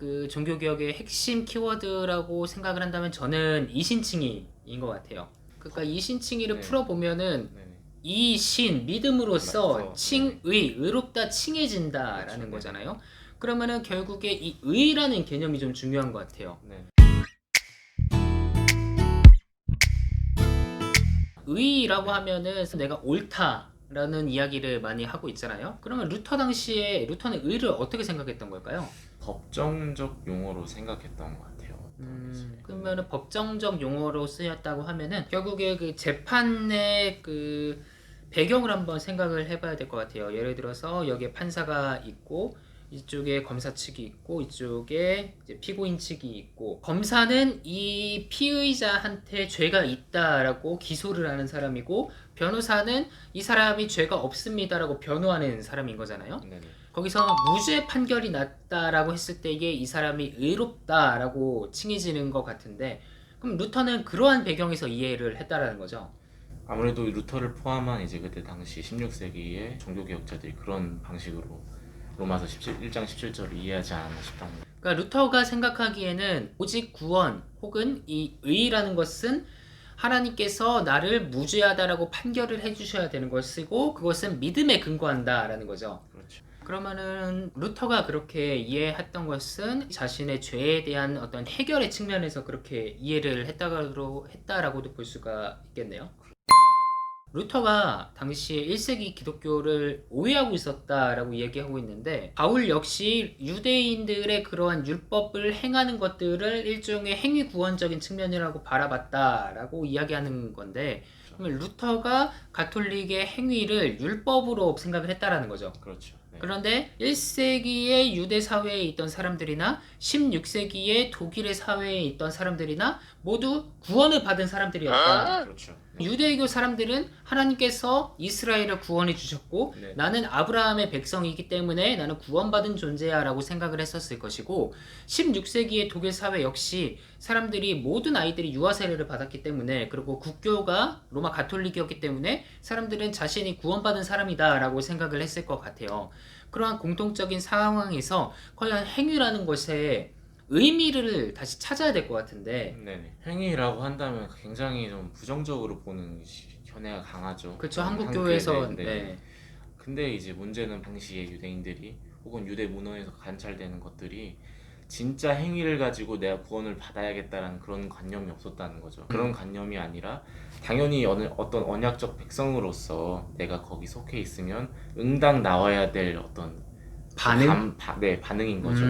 그 종교개혁의 핵심 키워드라고 생각을 한다면 저는 이신칭의인 것 같아요. 그러니까 이신칭의를 네. 풀어보면은 네네. 이신 믿음으로써 맞죠. 칭의 의롭다 칭해진다라는 그렇죠. 네. 거잖아요. 그러면은 결국에 이 의라는 개념이 좀 중요한 것 같아요. 네. 의라고 네. 하면은 내가 옳다라는 이야기를 많이 하고 있잖아요. 그러면 루터 당시에 루터는 의를 어떻게 생각했던 걸까요? 법정적 용어로 생각했던 것 같아요. 그러면은 법정적 용어로 쓰였다고 하면은 결국에 그 재판의 그 배경을 한번 생각을 해봐야 될 것 같아요. 예를 들어서 여기에 판사가 있고 이쪽에 검사 측이 있고 이쪽에 이제 피고인 측이 있고 검사는 이 피의자한테 죄가 있다라고 기소를 하는 사람이고 변호사는 이 사람이 죄가 없습니다라고 변호하는 사람인 거잖아요. 네네. 거기서 무죄 판결이 났다라고 했을 때에 이 사람이 의롭다라고 칭해지는 것 같은데 그럼 루터는 그러한 배경에서 이해를 했다라는 거죠. 아무래도 루터를 포함한 이제 그때 당시 16세기의 종교개혁자들이 그런 방식으로 로마서 1장 17절을 이해하지 않았나 싶답니다. 그러니까 루터가 생각하기에는 오직 구원 혹은 이 의라는 것은 하나님께서 나를 무죄하다라고 판결을 해주셔야 되는 것이고 그것은 믿음에 근거한다라는 거죠. 그렇죠. 그러면은 루터가 그렇게 이해했던 것은 자신의 죄에 대한 어떤 해결의 측면에서 그렇게 이해를 했다라고도 볼 수가 있겠네요. 루터가 당시에 1세기 기독교를 오해하고 있었다라고 얘기하고 있는데 바울 역시 유대인들의 그러한 율법을 행하는 것들을 일종의 행위 구원적인 측면이라고 바라봤다라고 이야기하는 건데 그러면 루터가 가톨릭의 행위를 율법으로 생각을 했다라는 거죠. 그렇죠. 네. 그런데 1세기의 유대 사회에 있던 사람들이나 16세기의 독일의 사회에 있던 사람들이나 모두 구원을 받은 사람들이었다. 그렇죠. 네. 유대교 사람들은 하나님께서 이스라엘을 구원해 주셨고 네. 나는 아브라함의 백성이기 때문에 나는 구원받은 존재야 라고 생각을 했었을 것이고 16세기의 독일 사회 역시 사람들이 모든 아이들이 유아 세례를 받았기 때문에 그리고 국교가 로마 가톨릭이었기 때문에 사람들은 자신이 구원받은 사람이다 라고 생각을 했을 것 같아요. 그러한 공통적인 상황에서 과연 행위라는 것에 의미를 다시 찾아야 될 것 같은데 네네. 행위라고 한다면 굉장히 좀 부정적으로 보는 견해가 강하죠. 그렇죠. 한국 한국교회에서 교회는. 네. 근데 이제 문제는 당시에 유대인들이 혹은 유대 문화에서 관찰되는 것들이 진짜 행위를 가지고 내가 구원을 받아야겠다라는 그런 관념이 없었다는 거죠. 그런 관념이 아니라 당연히 어떤 언약적 백성으로서 내가 거기 속해 있으면 응당 나와야 될 어떤 반응? 반응인 거죠.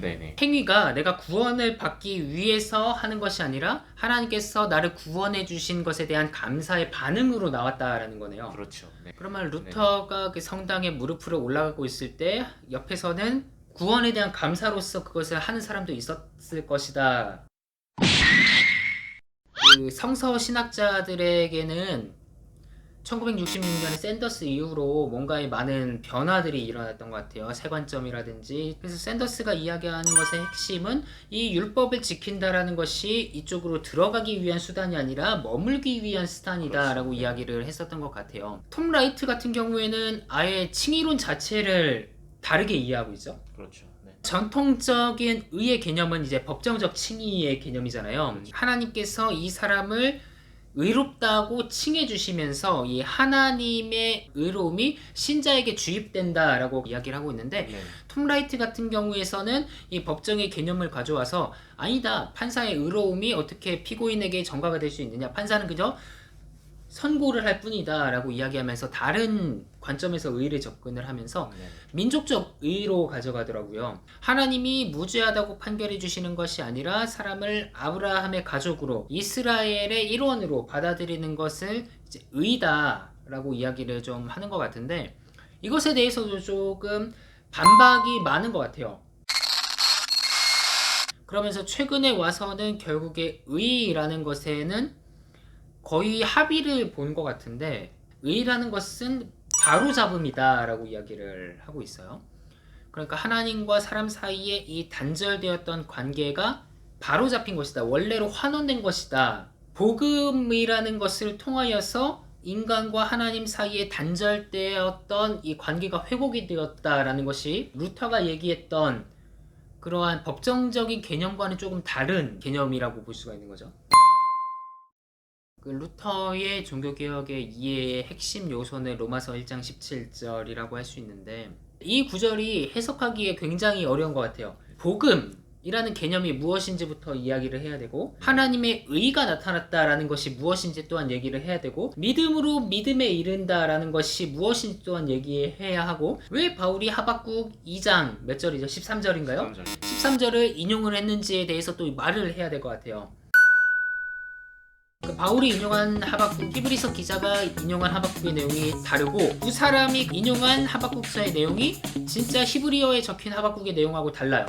네네. 행위가 내가 구원을 받기 위해서 하는 것이 아니라 하나님께서 나를 구원해 주신 것에 대한 감사의 반응으로 나왔다라는 거네요. 그렇죠. 네. 그러면 루터가 그 성당에 무릎으로 올라가고 있을 때 옆에서는 구원에 대한 감사로서 그것을 하는 사람도 있었을 것이다. 그 성서 신학자들에게는 1966년에 샌더스 이후로 뭔가의 많은 변화들이 일어났던 것 같아요. 세관점이라든지. 그래서 샌더스가 이야기하는 것의 핵심은 이 율법을 지킨다라는 것이 이쪽으로 들어가기 위한 수단이 아니라 머물기 위한 수단이다라고 그렇죠. 이야기를 했었던 것 같아요. 톰 라이트 같은 경우에는 아예 칭의론 자체를 다르게 이해하고 있죠. 그렇죠. 네. 전통적인 의의 개념은 이제 법정적 칭의의 개념이잖아요. 그렇죠. 하나님께서 이 사람을 의롭다고 칭해 주시면서 이 하나님의 의로움이 신자에게 주입된다라고 이야기를 하고 있는데 네. 톰 라이트 같은 경우에서는 이 법정의 개념을 가져와서 아니다, 판사의 의로움이 어떻게 피고인에게 전가가 될 수 있느냐, 판사는 그저 선고를 할 뿐이다 라고 이야기하면서 다른 관점에서 의를 접근을 하면서 네. 민족적 의로 가져가더라고요. 하나님이 무죄하다고 판결해 주시는 것이 아니라 사람을 아브라함의 가족으로 이스라엘의 일원으로 받아들이는 것을 이제 의다 라고 이야기를 좀 하는 것 같은데 이것에 대해서도 조금 반박이 많은 것 같아요. 그러면서 최근에 와서는 결국에 의라는 것에는 거의 합의를 본 것 같은데 의라는 것은 바로잡음이다 라고 이야기를 하고 있어요. 그러니까 하나님과 사람 사이에 이 단절되었던 관계가 바로잡힌 것이다. 원래로 환원된 것이다. 복음이라는 것을 통하여서 인간과 하나님 사이에 단절되었던 이 관계가 회복이 되었다라는 것이 루터가 얘기했던 그러한 법정적인 개념과는 조금 다른 개념이라고 볼 수가 있는 거죠. 그 루터의 종교개혁의 이해의 핵심 요소는 로마서 1장 17절이라고 할 수 있는데, 이 구절이 해석하기에 굉장히 어려운 것 같아요. 복음이라는 개념이 무엇인지부터 이야기를 해야 되고, 하나님의 의가 나타났다라는 것이 무엇인지 또한 얘기를 해야 되고, 믿음으로 믿음에 이른다라는 것이 무엇인지 또한 얘기해야 하고, 왜 바울이 하박국 2장 몇 절이죠? 13절인가요? 13절을 인용을 했는지에 대해서 또 말을 해야 될 것 같아요. 바울이 인용한 하박국, 히브리서 기자가 인용한 하박국의 내용이 다르고, 두 사람이 인용한 하박국서의 내용이 진짜 히브리어에 적힌 하박국의 내용하고 달라요.